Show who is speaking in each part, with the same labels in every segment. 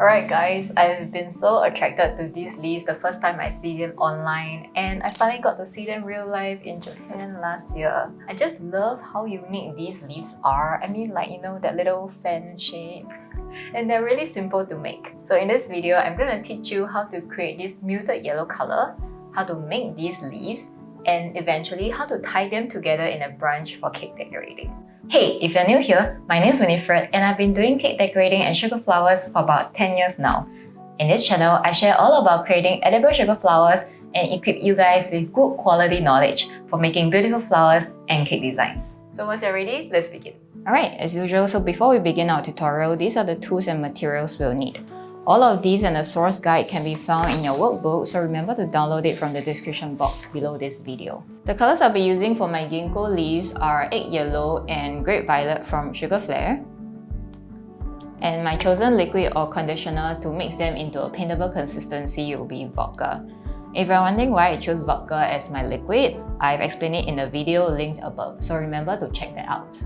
Speaker 1: Alright guys, I've been so attracted to these leaves the first time I see them online, and I finally got to see them real life in Japan last year. I just love how unique these leaves are. I mean, like, you know, that little fan shape. And they're really simple to make. So in this video, I'm going to teach you how to create this muted yellow color, how to make these leaves, and eventually how to tie them together in a branch for cake decorating. Hey, if you're new here, my name is Winifred and I've been doing cake decorating and sugar flowers for about 10 years now. In this channel, I share all about creating edible sugar flowers and equip you guys with good quality knowledge for making beautiful flowers and cake designs. So once you're ready, let's begin. Alright, as usual, so before we begin our tutorial, these are the tools and materials we'll need. All of these and the source guide can be found in your workbook, so remember to download it from the description box below this video. The colors I'll be using for my ginkgo leaves are egg yellow and grape violet from Sugar Flare. And my chosen liquid or conditioner to mix them into a paintable consistency will be vodka. If you're wondering why I chose vodka as my liquid, I've explained it in the video linked above, so remember to check that out.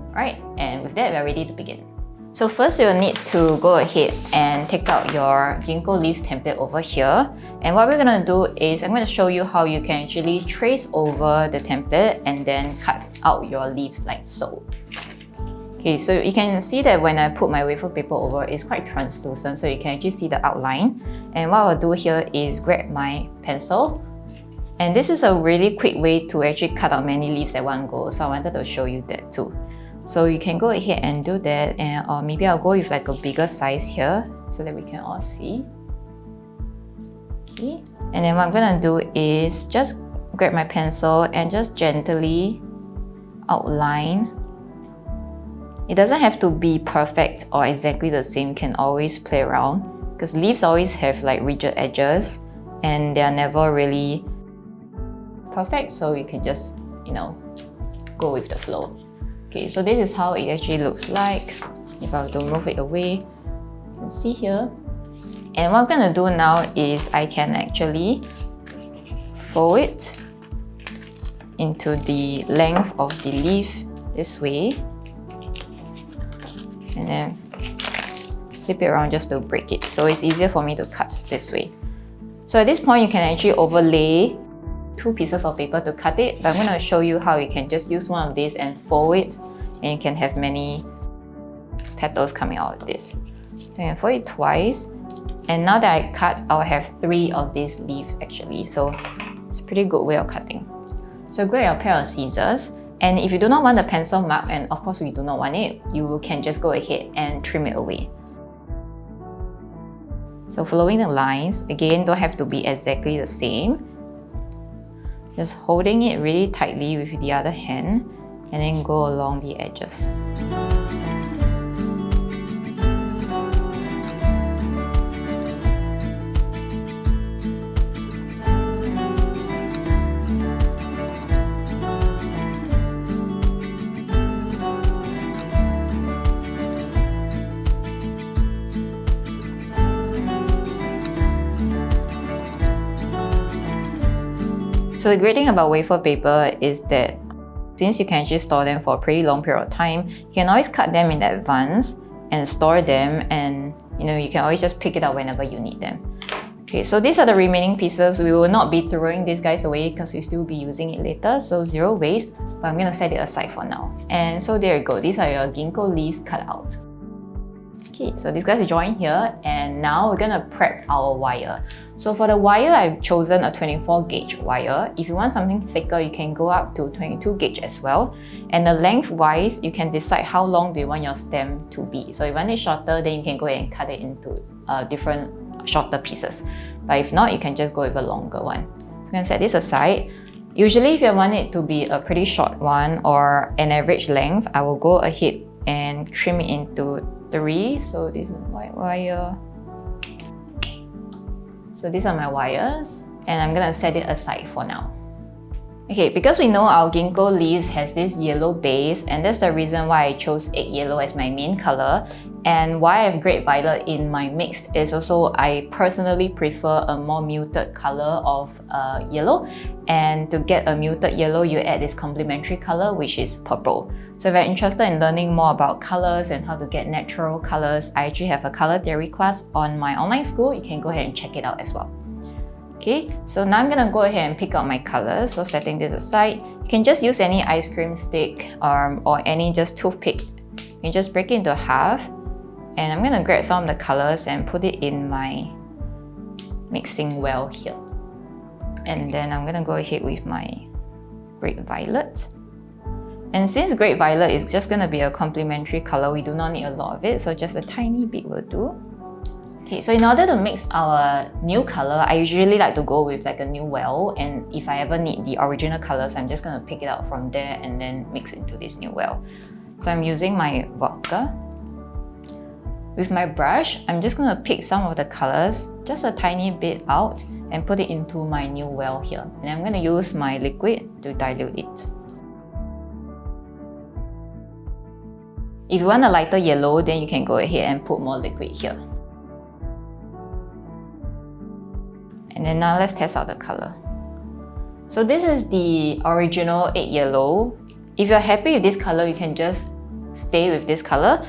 Speaker 1: Alright, and with that, we're ready to begin. So first you'll need to go ahead and take out your ginkgo leaves template over here. And what we're going to do is I'm going to show you how you can actually trace over the template and then cut out your leaves like so. Okay, so you can see that when I put my wafer paper over, it's quite translucent, so you can actually see the outline. And what I'll do here is grab my pencil. And this is a really quick way to actually cut out many leaves at one go, so I wanted to show you that too. So you can go ahead and do that, and or maybe I'll go with like a bigger size here so that we can all see. Okay, and then what I'm gonna do is just grab my pencil and just gently outline. It doesn't have to be perfect or exactly the same, you can always play around because leaves always have like rigid edges and they're never really perfect, so you can just, you know, go with the flow. Okay, so this is how it actually looks like. If I were to move it away, you can see here. And what I'm gonna do now is I can actually fold it into the length of the leaf this way. And then flip it around just to break it. So it's easier for me to cut this way. So at this point, you can actually overlay two pieces of paper to cut it, but I'm going to show you how you can just use one of these and fold it, and you can have many petals coming out of this. So you can fold it twice, and now that I cut, I'll have 3 of these leaves actually, so it's a pretty good way of cutting. So grab a pair of scissors, and if you do not want the pencil mark, and of course we do not want it, you can just go ahead and trim it away. So following the lines, again, don't have to be exactly the same. Just holding it really tightly with the other hand and then go along the edges. So the great thing about wafer paper is that since you can actually store them for a pretty long period of time, you can always cut them in advance and store them, and you can always just pick it up whenever you need them. Okay, so these are the remaining pieces. We will not be throwing these guys away because we'll still be using it later, so zero waste, but I'm gonna set it aside for now. And so there you go, these are your ginkgo leaves cut out. Okay, so these guys are joined here, and now we're gonna prep our wire. So for the wire, I've chosen a 24 gauge wire. If you want something thicker, you can go up to 22 gauge as well. And the length-wise, you can decide how long do you want your stem to be. So if you want it shorter, then you can go ahead and cut it into different shorter pieces. But if not, you can just go with a longer one. So I'm gonna set this aside. Usually, if you want it to be a pretty short one or an average length, I will go ahead and trim it into 3. So this is white wire. So these are my wires, and I'm gonna set it aside for now. Okay, because we know our ginkgo leaves has this yellow base, and that's the reason why I chose egg yellow as my main color. And why I have great violet in my mix is also I personally prefer a more muted color of yellow. And to get a muted yellow, you add this complementary color, which is purple. So if you're interested in learning more about colors and how to get natural colors, I actually have a color theory class on my online school. You can go ahead and check it out as well. Okay, so now I'm gonna go ahead and pick out my colors. So setting this aside, you can just use any ice cream stick or any just toothpick. You can just break it into half, and I'm gonna grab some of the colors and put it in my mixing well here. And then I'm gonna go ahead with my great violet. And since great violet is just gonna be a complementary color, we do not need a lot of it, so just a tiny bit will do. Okay, so in order to mix our new color, I usually like to go with like a new well, and if I ever need the original colors, I'm just gonna pick it out from there and then mix into this new well. So I'm using my vodka. With my brush, I'm just gonna pick some of the colors, just a tiny bit out, and put it into my new well here. And I'm gonna use my liquid to dilute it. If you want a lighter yellow, then you can go ahead and put more liquid here. And then now let's test out the color. So this is the original egg yellow. If you're happy with this color, you can just stay with this color.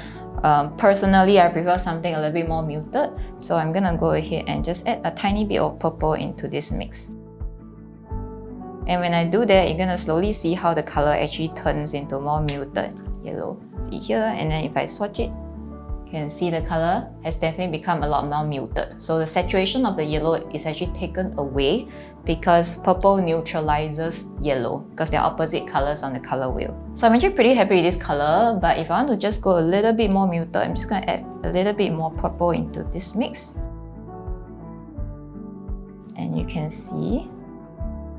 Speaker 1: Personally, I prefer something a little bit more muted. So I'm gonna go ahead and just add a tiny bit of purple into this mix. And when I do that, you're gonna slowly see how the color actually turns into more muted yellow. See here, and then if I swatch it, you can see the color has definitely become a lot more muted. So the saturation of the yellow is actually taken away because purple neutralizes yellow because they're opposite colors on the color wheel. So I'm actually pretty happy with this color, but if I want to just go a little bit more muted, I'm just going to add a little bit more purple into this mix. And you can see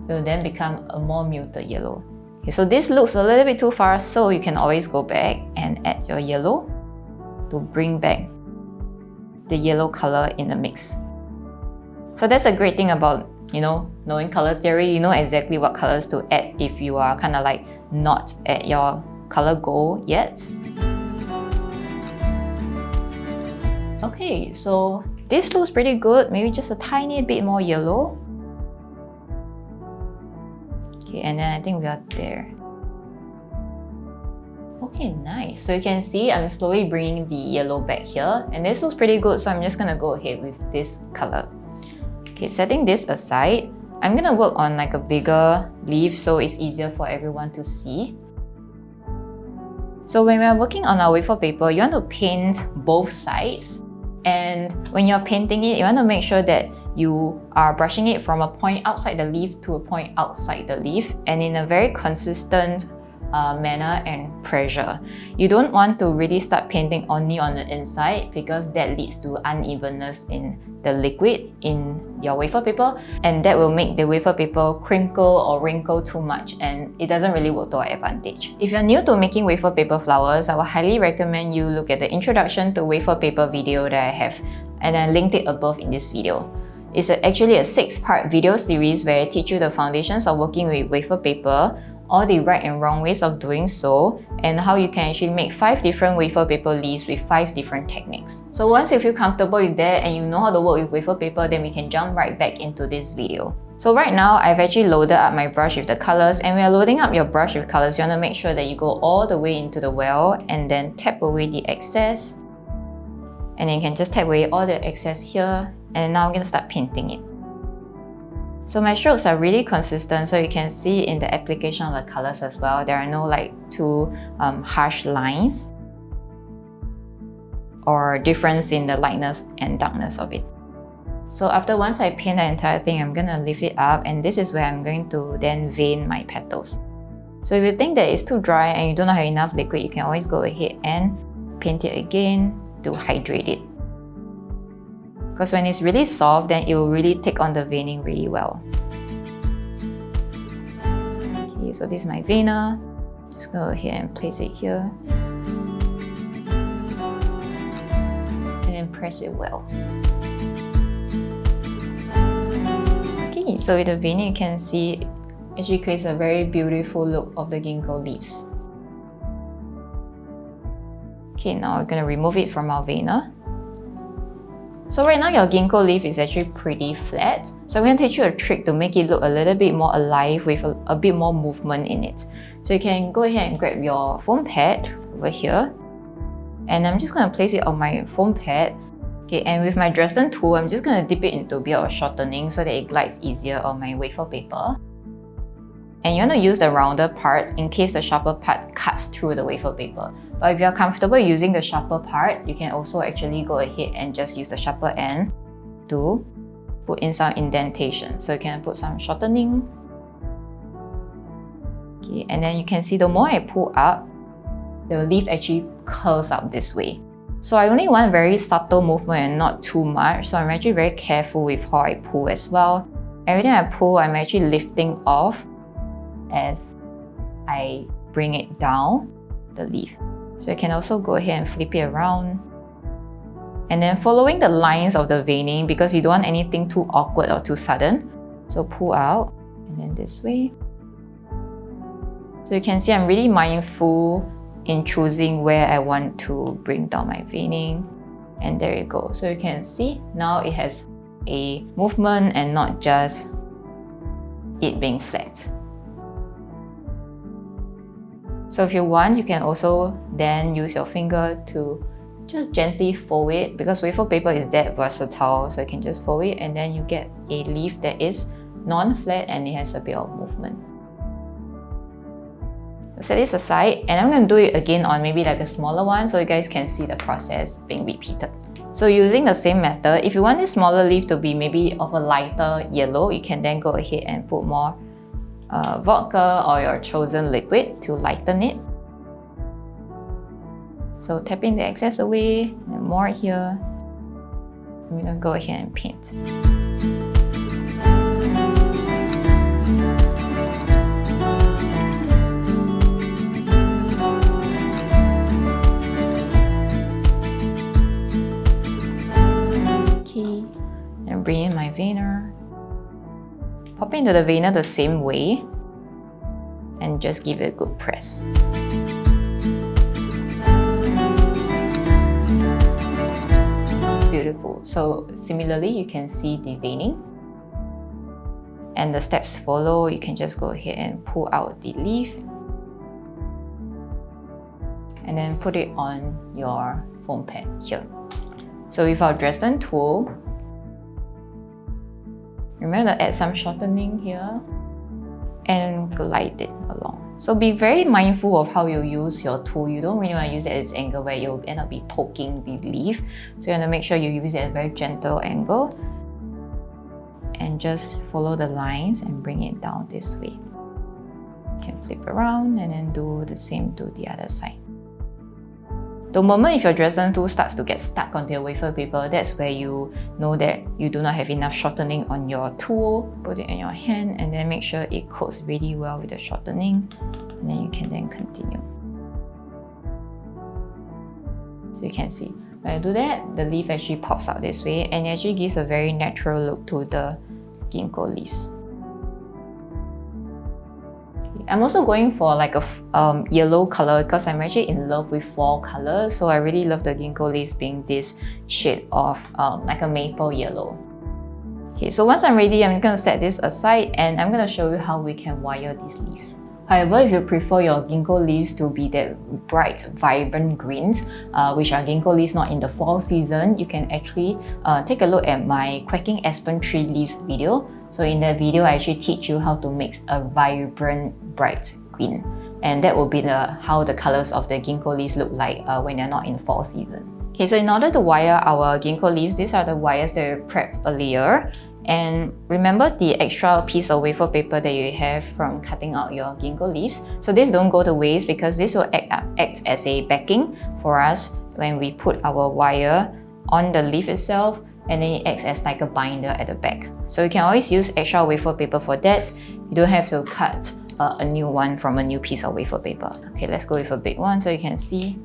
Speaker 1: it will then become a more muted yellow. Okay, so this looks a little bit too far, so you can always go back and add your yellow to bring back the yellow color in the mix. So that's a great thing about, knowing color theory. You know exactly what colors to add if you are kind of like not at your color goal yet. Okay, so this looks pretty good. Maybe just a tiny bit more yellow. Okay, and then I think we are there. Okay, nice. So you can see I'm slowly bringing the yellow back here, and this looks pretty good, so I'm just gonna go ahead with this color. Okay, setting this aside, I'm gonna work on like a bigger leaf so it's easier for everyone to see. So when we're working on our wafer paper, you want to paint both sides, and when you're painting it, you want to make sure that you are brushing it from a point outside the leaf to a point outside the leaf, and in a very consistent manner and pressure. You don't want to really start painting only on the inside because that leads to unevenness in the liquid in your wafer paper, and that will make the wafer paper crinkle or wrinkle too much, and it doesn't really work to our advantage. If you're new to making wafer paper flowers, I would highly recommend you look at the introduction to wafer paper video that I have, and I linked it above in this video. It's actually a 6-part video series where I teach you the foundations of working with wafer paper, all the right and wrong ways of doing so, and how you can actually make 5 different wafer paper leaves with 5 different techniques. So once you feel comfortable with that and you know how to work with wafer paper, then we can jump right back into this video. So right now, I've actually loaded up my brush with the colors, and when you're loading up your brush with colors, you want to make sure that you go all the way into the well and then tap away the excess. And then you can just tap away all the excess here, and now I'm going to start painting it. So my strokes are really consistent, so you can see in the application of the colors as well, there are no like too harsh lines or difference in the lightness and darkness of it. So once I paint the entire thing, I'm gonna lift it up, and this is where I'm going to then vein my petals. So if you think that it's too dry and you don't have enough liquid, you can always go ahead and paint it again to hydrate it. Because when it's really soft, then it will really take on the veining really well. Okay, so this is my veiner. Just go ahead and place it here. And then press it well. Okay, so with the veining, you can see actually creates a very beautiful look of the ginkgo leaves. Okay, now we're going to remove it from our veiner. So right now your ginkgo leaf is actually pretty flat. So I'm going to teach you a trick to make it look a little bit more alive with a bit more movement in it. So you can go ahead and grab your foam pad over here. And I'm just going to place it on my foam pad. Okay, and with my Dresden tool, I'm just going to dip it into a bit of shortening so that it glides easier on my wafer paper. And you want to use the rounder part in case the sharper part cuts through the wafer paper. But if you're comfortable using the sharper part, you can also actually go ahead and just use the sharper end to put in some indentation. So you can put some shortening. Okay, and then you can see the more I pull up, the leaf actually curls up this way. So I only want very subtle movement and not too much. So I'm actually very careful with how I pull as well. Every time I pull, I'm actually lifting off as I bring it down the leaf. So you can also go ahead and flip it around. And then following the lines of the veining, because you don't want anything too awkward or too sudden. So pull out and then this way. So you can see I'm really mindful in choosing where I want to bring down my veining. And there you go. So you can see now it has a movement and not just it being flat. So if you want, you can also then use your finger to just gently fold it, because wafer paper is that versatile. So you can just fold it and then you get a leaf that is non-flat and it has a bit of movement. Set this aside, and I'm going to do it again on maybe like a smaller one so you guys can see the process being repeated. So using the same method, if you want this smaller leaf to be maybe of a lighter yellow, you can then go ahead and put more vodka or your chosen liquid to lighten it. So tapping the excess away, and then more here. I'm going to go ahead and paint. And bring in my veiner. Pop into the veiner the same way and just give it a good press. Beautiful. So similarly, you can see the veining. And the steps follow. You can just go ahead and pull out the leaf and then put it on your foam pad here. So with our Dresden tool, remember to add some shortening here and glide it along. So be very mindful of how you use your tool. You don't really want to use it at this angle where you'll end up poking the leaf. So you want to make sure you use it at a very gentle angle and just follow the lines and bring it down this way. You can flip around and then do the same to the other side. The moment if your Dresden tool starts to get stuck onto your wafer paper, that's where you know that you do not have enough shortening on your tool. Put it in your hand and then make sure it coats really well with the shortening. And then you can then continue. So you can see, when I do that, the leaf actually pops out this way and it actually gives a very natural look to the ginkgo leaves. I'm also going for like a yellow color because I'm actually in love with fall colors. So I really love the ginkgo leaves being this shade of like a maple yellow. Okay, so once I'm ready, I'm going to set this aside and I'm going to show you how we can wire these leaves. However, if you prefer your ginkgo leaves to be that bright, vibrant greens, which are ginkgo leaves not in the fall season, you can actually take a look at my Quacking Aspen Tree Leaves video. So in that video, I actually teach you how to mix a vibrant, bright green. And that will be how the colors of the ginkgo leaves look like when they're not in fall season. Okay, so in order to wire our ginkgo leaves, these are the wires that we prepped earlier. And remember the extra piece of wafer paper that you have from cutting out your ginkgo leaves. So this don't go to waste because this will act as a backing for us when we put our wire on the leaf itself, and then it acts as like a binder at the back. So you can always use extra wafer paper for that. You don't have to cut a new one from a new piece of wafer paper. Okay, let's go with a big one so you can see.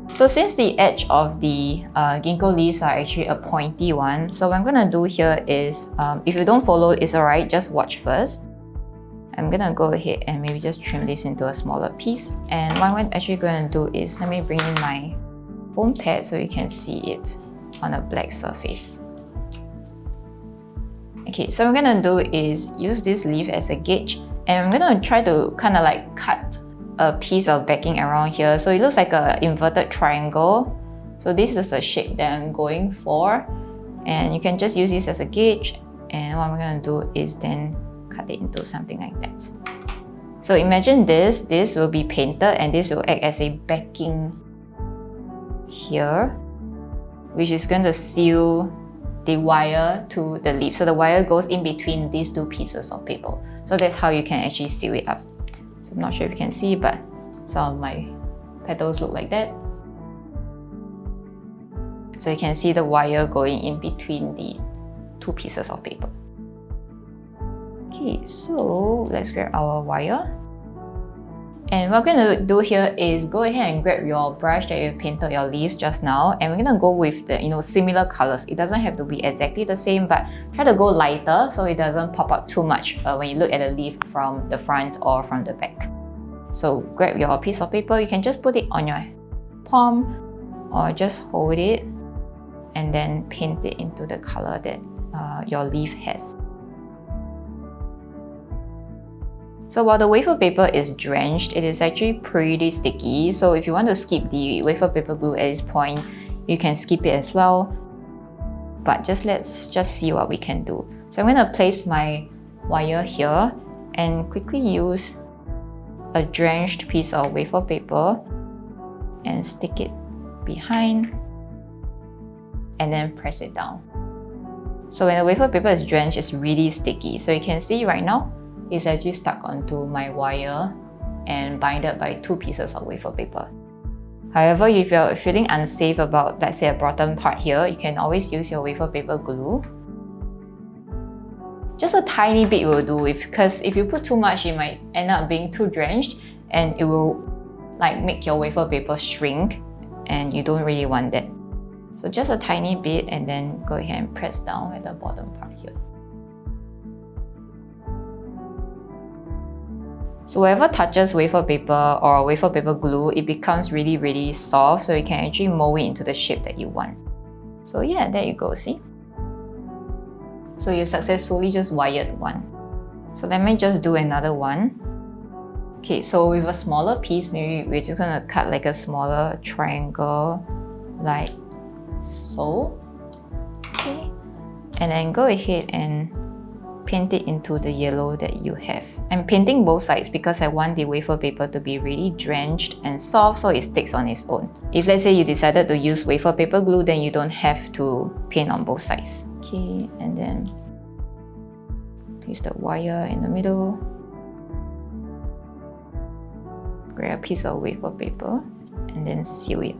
Speaker 1: So since the edge of the ginkgo leaves are actually a pointy one, so what I'm going to do here is, if you don't follow, it's alright, just watch first. I'm gonna go ahead and maybe just trim this into a smaller piece. And what I'm actually going to do is, let me bring in my foam pad so you can see it on a black surface. Okay, so what I'm gonna do is use this leaf as a gauge, and I'm gonna try to kind of like cut a piece of backing around here so it looks like an inverted triangle. So this is the shape that I'm going for, and you can just use this as a gauge. And what I'm gonna do is then cut it into something like that. So imagine this will be painted, and this will act as a backing here, which is going to seal the wire to the leaf. So the wire goes in between these two pieces of paper. So that's how you can actually seal it up. So I'm not sure if you can see, but some of my petals look like that. So you can see the wire going in between the two pieces of paper. Okay, so let's grab our wire. And what we're going to do here is go ahead and grab your brush that you've painted your leaves just now, and we're going to go with the similar colors. It doesn't have to be exactly the same, but try to go lighter so it doesn't pop up too much when you look at the leaf from the front or from the back. So grab your piece of paper, you can just put it on your palm or just hold it and then paint it into the color that your leaf has. So while the wafer paper is drenched, it is actually pretty sticky. So if you want to skip the wafer paper glue at this point, you can skip it as well. But let's just see what we can do. So I'm going to place my wire here and quickly use a drenched piece of wafer paper and stick it behind and then press it down. So when the wafer paper is drenched, it's really sticky. So you can see right now, it's actually stuck onto my wire and binded by two pieces of wafer paper. However, if you're feeling unsafe about, let's say, a bottom part here, you can always use your wafer paper glue. Just a tiny bit will do, because if you put too much, it might end up being too drenched and it will like make your wafer paper shrink, and you don't really want that. So just a tiny bit, and then go ahead and press down at the bottom part here. So whatever touches wafer paper or wafer paper glue, it becomes really, really soft, so you can actually mold it into the shape that you want. So yeah, there you go, see? So you successfully just wired one. So let me just do another one. Okay, so with a smaller piece, maybe we're just gonna cut like a smaller triangle, like so. Okay, and then go ahead and paint it into the yellow that you have. I'm painting both sides because I want the wafer paper to be really drenched and soft so it sticks on its own. If let's say you decided to use wafer paper glue, then you don't have to paint on both sides. Okay, and then place the wire in the middle. Grab a piece of wafer paper and then seal it.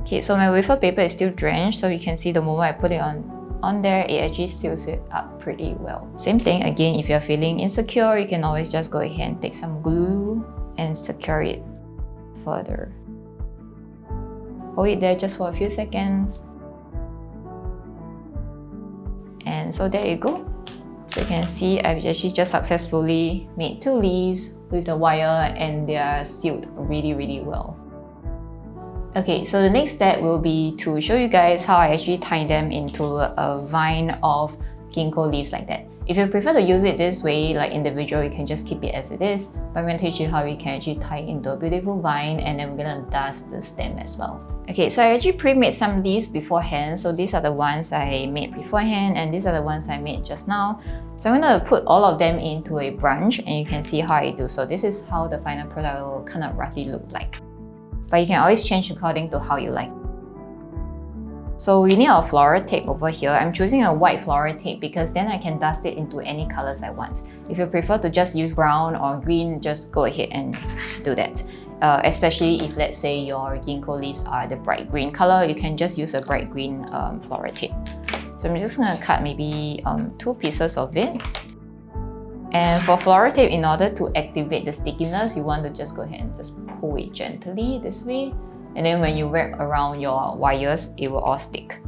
Speaker 1: Okay, so my wafer paper is still drenched, so you can see the moment I put it on there, it actually seals it up pretty well. Same thing again, if you're feeling insecure, you can always just go ahead and take some glue and secure it further. Hold it there just for a few seconds. And so there you go. So you can see I've actually just successfully made two leaves with the wire, and they are sealed really, really well. Okay, so the next step will be to show you guys how I actually tie them into a vine of ginkgo leaves like that. If you prefer to use it this way, like individual, you can just keep it as it is. But I'm going to teach you how you can actually tie it into a beautiful vine, and then we're going to dust the stem as well. Okay, so I actually pre-made some leaves beforehand. So these are the ones I made beforehand, and these are the ones I made just now. So I'm going to put all of them into a bunch, and you can see how I do. So this is how the final product will kind of roughly look like. But you can always change according to how you like. So we need our floral tape over here. I'm choosing a white floral tape because then I can dust it into any colors I want. If you prefer to just use brown or green, just go ahead and do that. Especially if, let's say, your ginkgo leaves are the bright green color, you can just use a bright green floral tape. So I'm just going to cut maybe 2 pieces of it. And for floral tape, in order to activate the stickiness, you want to just go ahead and just pull it gently this way. And then when you wrap around your wires, it will all stick.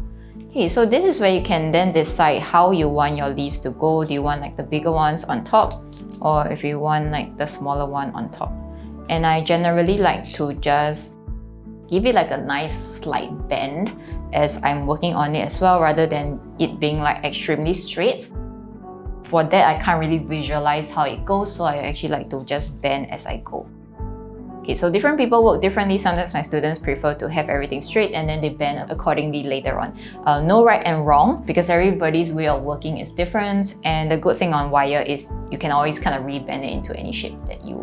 Speaker 1: Okay, so this is where you can then decide how you want your leaves to go. Do you want like the bigger ones on top,
Speaker 2: or if you want like the smaller one on top. And I generally like to just give it like a nice slight bend as I'm working on it as well, rather than it being like extremely straight. For that, I can't really visualize how it goes, so I actually like to just bend as I go. Okay, so different people work differently. Sometimes my students prefer to have everything straight and then they bend accordingly later on. No right and wrong, because everybody's way of working is different, and the good thing on wire is you can always kind of rebend it into any shape that you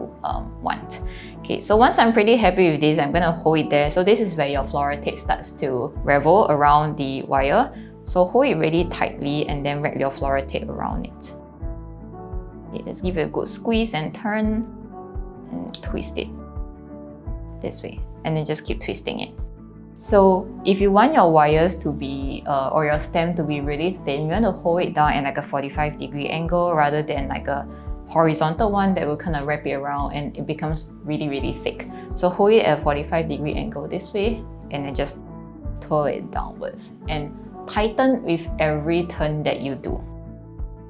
Speaker 2: want. Okay, so once I'm pretty happy with this, I'm gonna hold it there. So this is where your flower tape starts to revolve around the wire. So hold it really tightly and then wrap your flower tape around it. Okay, just give it a good squeeze and turn and twist it this way, and then just keep twisting it. So if you want your wires to be, or your stem to be really thin, you want to hold it down at like a 45-degree angle rather than like a horizontal one that will kind of wrap it around and it becomes really, really thick. So hold it at a 45-degree angle this way and then just twirl it downwards and tighten with every turn that you do.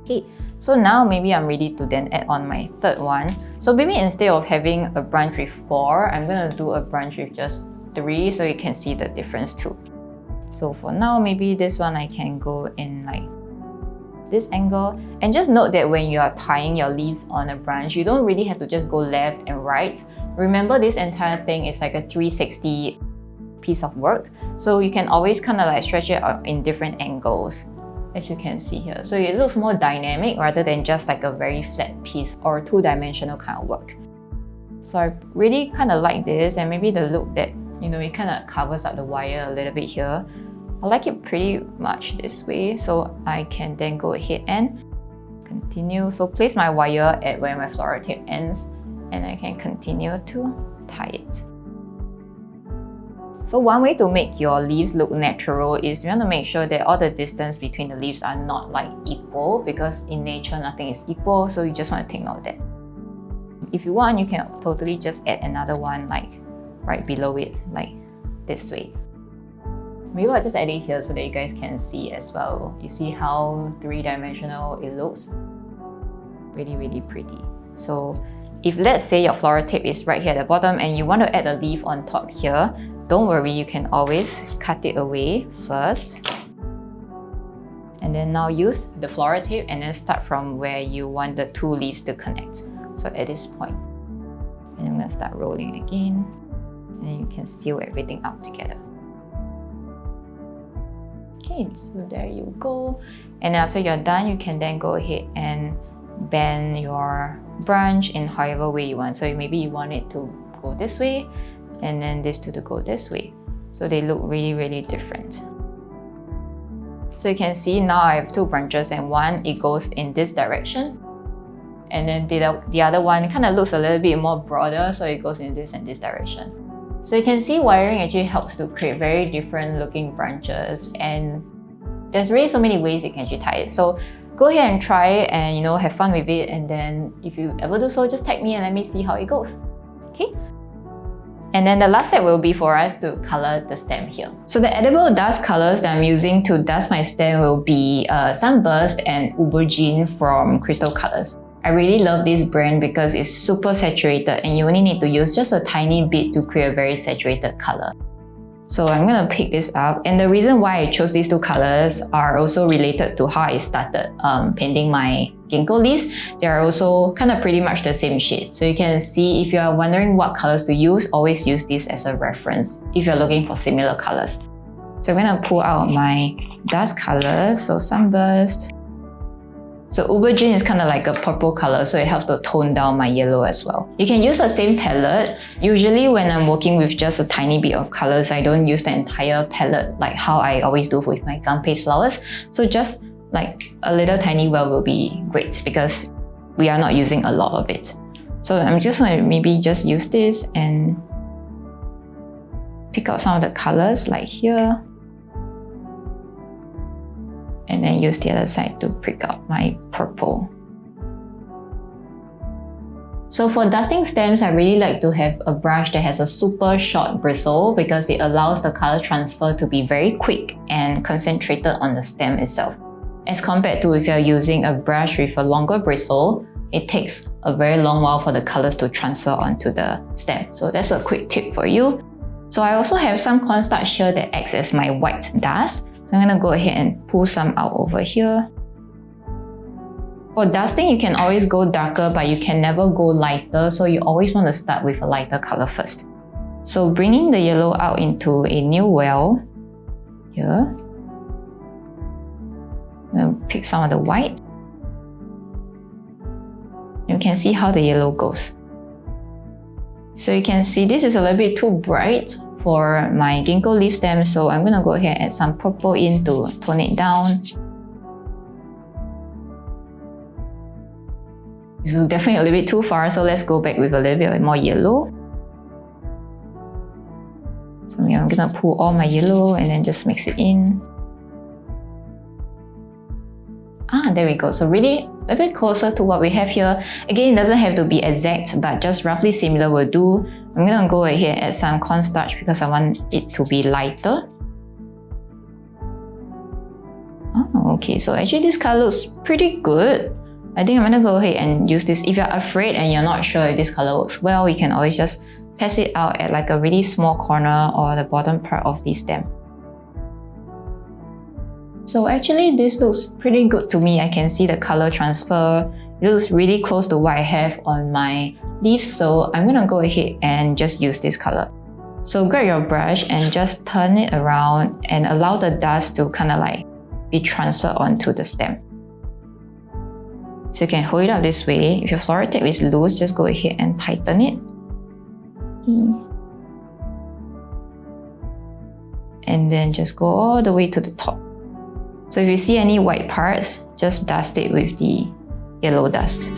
Speaker 2: Okay, so now maybe I'm ready to then add on my third one. So maybe instead of having a branch with 4, I'm gonna do a branch with just 3 so you can see the difference too. So for now, maybe this one I can go in like this angle. And just note that when you are tying your leaves on a branch, you don't really have to just go left and right. Remember, this entire thing is like a 360 piece of work. So you can always kind of like stretch it out in different angles, as you can see here. So it looks more dynamic rather than just like a very flat piece or two-dimensional kind of work. So I really kind of like this, and maybe the look that, you know, it kind of covers up the wire a little bit here. I like it pretty much this way, so I can then go ahead and continue. So place my wire at where my flower tape ends, and I can continue to tie it. So one way to make your leaves look natural is you want to make sure that all the distance between the leaves are not like equal, because in nature nothing is equal, so you just want to take note of that. If you want, you can totally just add another one like right below it, like this way. Maybe I'll just add it here so that you guys can see as well. You see how three-dimensional it looks? Really, really pretty. So if let's say your flower tape is right here at the bottom and you want to add a leaf on top here, don't worry, you can always cut it away first. And then now use the flower tape and then start from where you want the two leaves to connect. So at this point. And I'm going to start rolling again. And then you can seal everything up together. Okay, so there you go. And after you're done, you can then go ahead and bend your branch in however way you want. So maybe you want it to go this way, and then this to go this way. So they look really, really different. So you can see now I have two branches, and one, it goes in this direction. And then the other one kind of looks a little bit more broader, so it goes in this and this direction. So you can see wiring actually helps to create very different looking branches, and there's really so many ways you can actually tie it. So go ahead and try it and, you know, have fun with it, and then if you ever do so, just tag me and let me see how it goes. Okay? And then the last step will be for us to color the stem here. So the edible dust colors that I'm using to dust my stem will be Sunburst and Aubergine from Crystal Colors. I really love this brand because it's super saturated and you only need to use just a tiny bit to create a very saturated color. So I'm gonna pick this up, and the reason why I chose these two colors are also related to how I started painting my ginkgo leaves. They are also kind of pretty much the same shade. So you can see, if you are wondering what colors to use, always use this as a reference if you're looking for similar colors. So I'm gonna pull out my dust colors, so Sunburst. So Aubergine is kind of like a purple color, so it helps to tone down my yellow as well. You can use the same palette. Usually when I'm working with just a tiny bit of colors, I don't use the entire palette like how I always do with my gum paste flowers. So just like a little tiny well will be great because we are not using a lot of it. So I'm just going to maybe just use this and pick out some of the colors like here. And then use the other side to prick out my purple. So for dusting stems, I really like to have a brush that has a super short bristle because it allows the color transfer to be very quick and concentrated on the stem itself. As compared to if you're using a brush with a longer bristle, it takes a very long while for the colors to transfer onto the stem. So that's a quick tip for you. So I also have some cornstarch here that acts as my white dust. So I'm gonna go ahead and pull some out over here. For dusting, you can always go darker, but you can never go lighter. So you always want to start with a lighter color first. So bringing the yellow out into a new well here. I'm gonna pick some of the white. You can see how the yellow goes. So you can see this is a little bit too bright for my ginkgo leaf stem, so I'm gonna go ahead and add some purple in to tone it down. This is definitely a little bit too far, so let's go back with a little bit more yellow. So I'm gonna pull all my yellow and then just mix it in. There we go. So really a bit closer to what we have here. Again, it doesn't have to be exact, but just roughly similar will do. I'm gonna go ahead and add some cornstarch because I want it to be lighter. Okay, so actually this color looks pretty good. I think I'm gonna go ahead and use this. If you're afraid and you're not sure if this color works well, you can always just test it out at like a really small corner or the bottom part of the stem. So actually this looks pretty good to me. I can see the color transfer. It looks really close to what I have on my leaves, so I'm gonna go ahead and just use this color. So grab your brush and just turn it around and allow the dust to kind of like be transferred onto the stem. So you can hold it up this way. If your floral tape is loose, just go ahead and tighten it. And then just go all the way to the top. So if you see any white parts, just dust it with the yellow dust.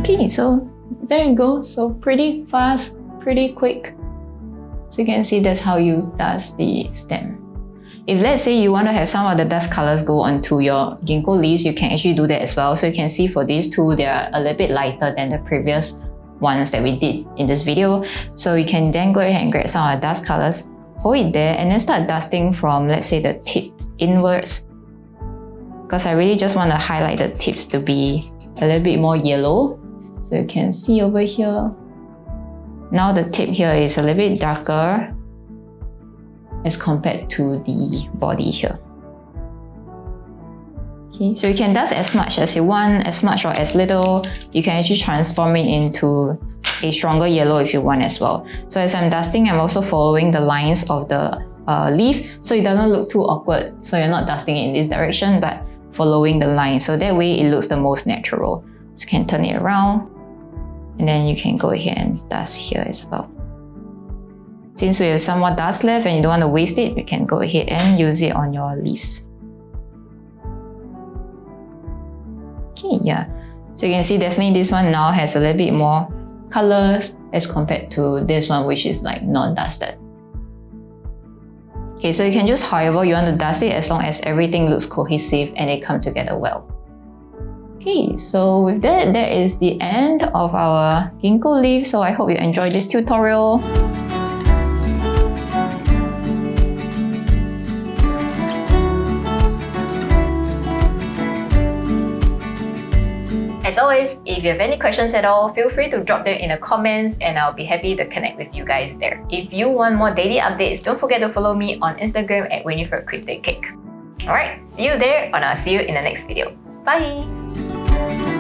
Speaker 2: Okay, so there you go. So pretty fast, pretty quick. So you can see that's how you dust the stem. If let's say you want to have some of the dust colors go onto your ginkgo leaves, you can actually do that as well. So you can see for these two, they are a little bit lighter than the previous ones that we did in this video. So you can then go ahead and grab some of the dust colors, hold it there, and then start dusting from, let's say, the tip inwards. Because I really just want to highlight the tips to be a little bit more yellow. So you can see over here. Now the tip here is a little bit darker as compared to the body here. Okay, so you can dust as much as you want, as much or as little. You can actually transform it into a stronger yellow if you want as well. So as I'm dusting, I'm also following the lines of the leaf, so it doesn't look too awkward. So you're not dusting it in this direction, but following the line. So that way it looks the most natural. So you can turn it around, and then you can go ahead and dust here as well. Since we have some more dust left and you don't want to waste it, you can go ahead and use it on your leaves. Okay, yeah. So you can see definitely this one now has a little bit more colors as compared to this one, which is like non-dusted. Okay, so you can just however you want to dust it as long as everything looks cohesive and they come together well. Okay, so with that, that is the end of our ginkgo leaf. So I hope you enjoyed this tutorial.
Speaker 1: As always, if you have any questions at all, feel free to drop them in the comments and I'll be happy to connect with you guys there. If you want more daily updates, don't forget to follow me on Instagram at Winifred Kristé Cake. Alright, see you there and I'll see you in the next video. Bye!